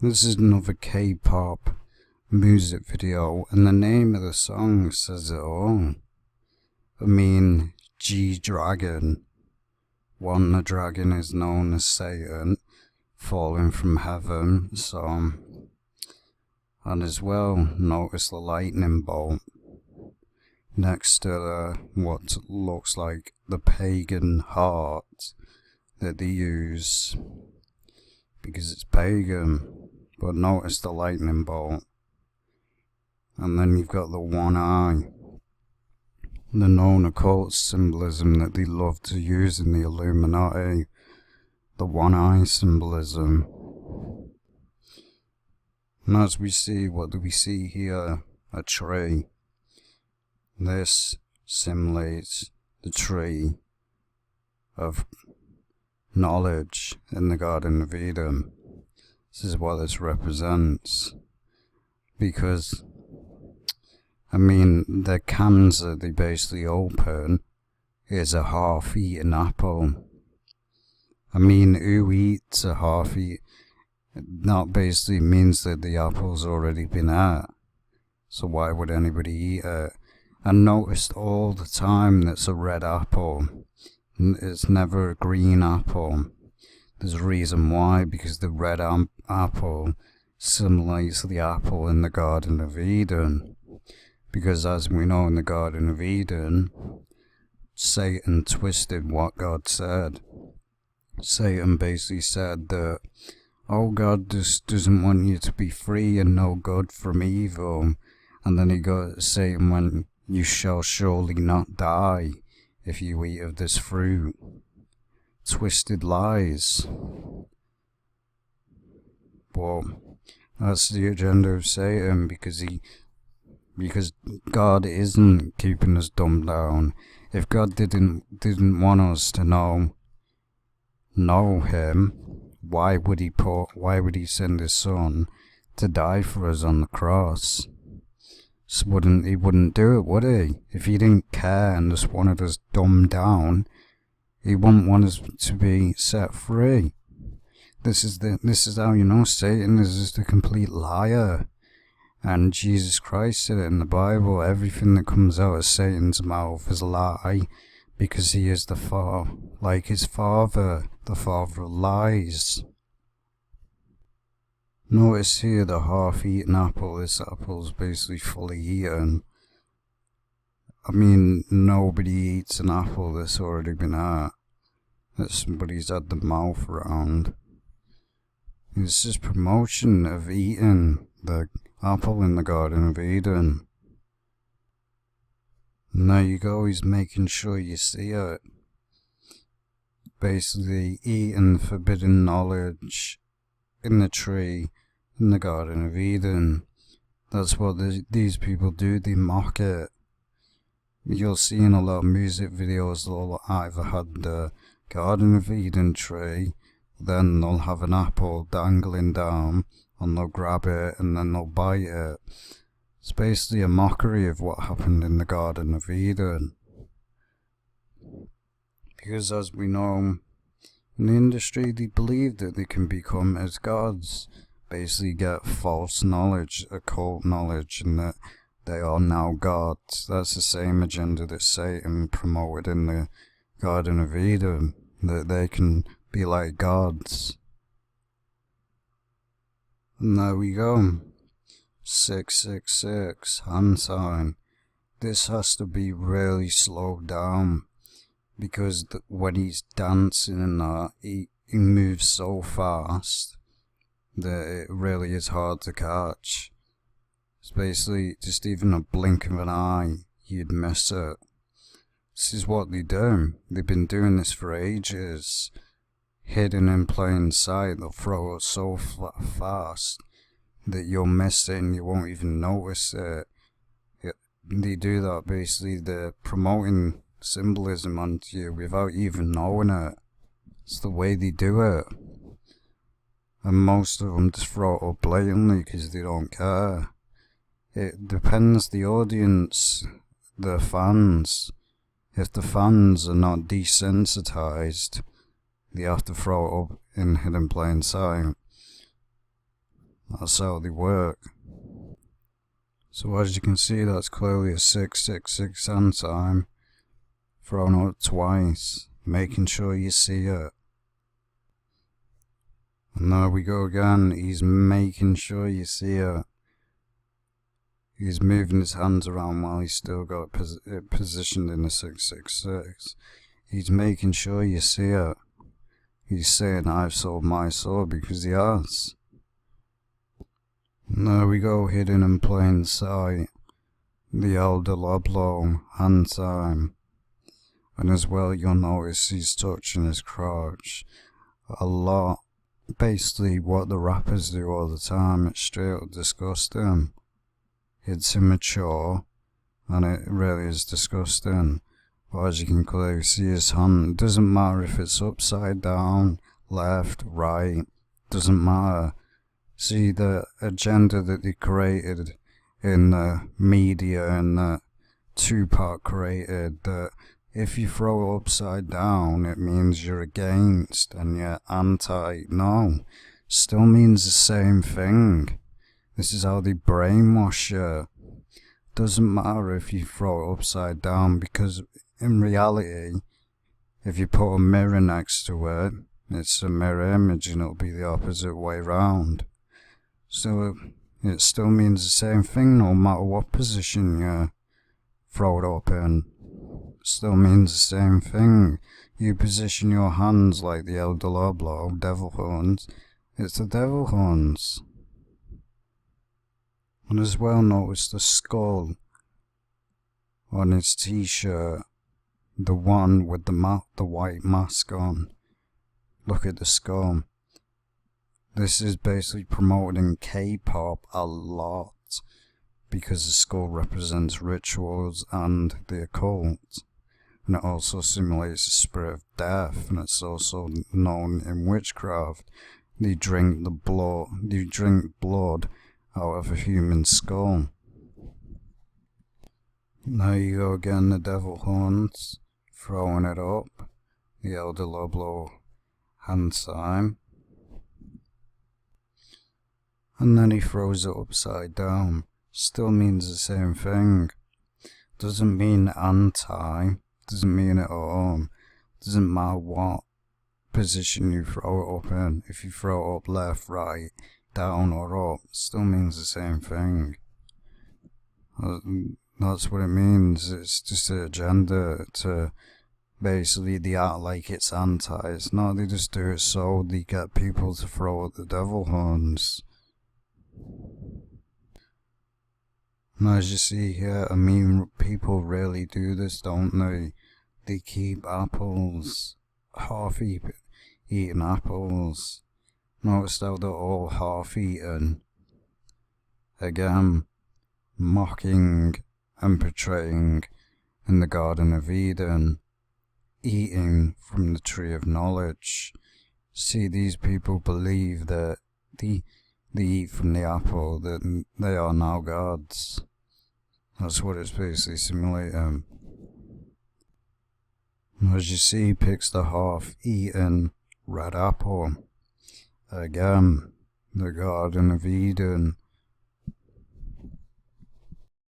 This is another K-pop music video, and the name of the song says it all. I mean, G-Dragon. One, the dragon is known as Satan, falling from heaven, so... And as well, notice the lightning bolt next to what looks like the pagan heart that they use, because it's pagan. But notice the lightning bolt. And then you've got the one eye. The known occult symbolism that they love to use in the Illuminati. The one eye symbolism. And as we see, what do we see here? A tree. This simulates the tree of knowledge in the Garden of Eden. This is what this represents. Because, I mean, the cans that they basically open is a half-eaten apple. I mean, who eats a half-eaten? That basically means that the apple's already been ate. So why would anybody eat it? And noticed all the time that's a red apple. It's never a green apple. There's a reason why, because the red apple simulates the apple in the Garden of Eden. Because as we know, in the Garden of Eden, Satan twisted what God said. Satan basically said that, oh, God just doesn't want you to be free and know good from evil. And then Satan went, you shall surely not die if you eat of this fruit. Twisted lies. But that's the agenda of Satan, because God isn't keeping us dumbed down. If God didn't want us to know him, why would he send his son to die for us on the cross? So he wouldn't do it, would he? If he didn't care and just wanted us dumbed down, he wouldn't want us to be set free. This is how you know Satan is just a complete liar. And Jesus Christ said it in the Bible, everything that comes out of Satan's mouth is a lie, because he is like his father, the father of lies. Notice here the half-eaten apple. This apple is basically fully eaten. I mean, nobody eats an apple that's already been ate, that somebody's had the mouth around. It's just promotion of eating the apple in the Garden of Eden. And there you go, he's making sure you see it. Basically, eating forbidden knowledge in the tree in the Garden of Eden. That's what these people do, they mock it. You'll see in a lot of music videos, they'll either have the Garden of Eden tree, then they'll have an apple dangling down, and they'll grab it and then they'll bite it. It's basically a mockery of what happened in the Garden of Eden. Because as we know, in the industry, they believe that they can become as gods, basically get false knowledge, occult knowledge, and that they are now gods. That's the same agenda that Satan promoted in the Garden of Eden, that they can be like gods. And there we go. 666, hand sign. This has to be really slowed down, because when he's dancing and that, he moves so fast that it really is hard to catch. It's basically just even a blink of an eye, you'd miss it. This is what they do. They've been doing this for ages. Hidden in plain sight, they'll throw it so fast that you'll miss it and you won't even notice it. They do that basically, they're promoting symbolism onto you without even knowing it. It's the way they do it. And most of them just throw it up blatantly because they don't care. It depends the audience, the fans. If the fans are not desensitized, they have to throw it up in hidden plain sight. That's how they work. So as you can see, that's clearly a 666 hand sign thrown out twice, making sure you see it. And there we go again, he's making sure you see it. He's moving his hands around while he's still got it positioned in the 666. He's making sure you see it. He's saying, I've sold my soul, because he has. And there we go, hidden in plain sight. The Elder Loblo hand sign. And as well, you'll notice he's touching his crotch a lot. Basically what the rappers do all the time. It's straight up disgusting. It's immature, and it really is disgusting. But as you can clearly see, his hand, it doesn't matter if it's upside down, left, right, doesn't matter. See the agenda that they created in the media and the Tupac created, that if you throw it upside down, it means you're against and you're anti. No, still means the same thing. This is how they brainwash you. Doesn't matter if you throw it upside down, because in reality, if you put a mirror next to it, it's a mirror image and it'll be the opposite way round. So it still means the same thing no matter what position you throw it up in. It still means the same thing. You position your hands like the Elder Loblo, devil horns, it's the devil horns. And as well, notice the skull on his t-shirt, the one with the white mask on. Look at the skull. This is basically promoting K-pop a lot, because the skull represents rituals and the occult, and it also simulates the spirit of death, and it's also known in witchcraft. They drink blood out of a human skull. There you go again, the devil horns, throwing it up, the Elder Loblo hand sign, and then he throws it upside down. Still means the same thing. Doesn't mean anti, doesn't mean it at all. Doesn't matter what position you throw it up in. If you throw it up left, right, down or up, still means the same thing. That's what it means. It's just an agenda to basically, they act like it's anti. It's not, they just do it so they get people to throw at the devil horns. And as you see here, I mean, people really do this, don't they? They keep apples, half-eaten apples. Notice how they're all half-eaten. Again, mocking and portraying in the Garden of Eden, eating from the tree of knowledge. See, these people believe that they eat from the apple, that they are now gods. That's what it's basically simulating. As you see, he picks the half-eaten red apple. Again, the Garden of Eden,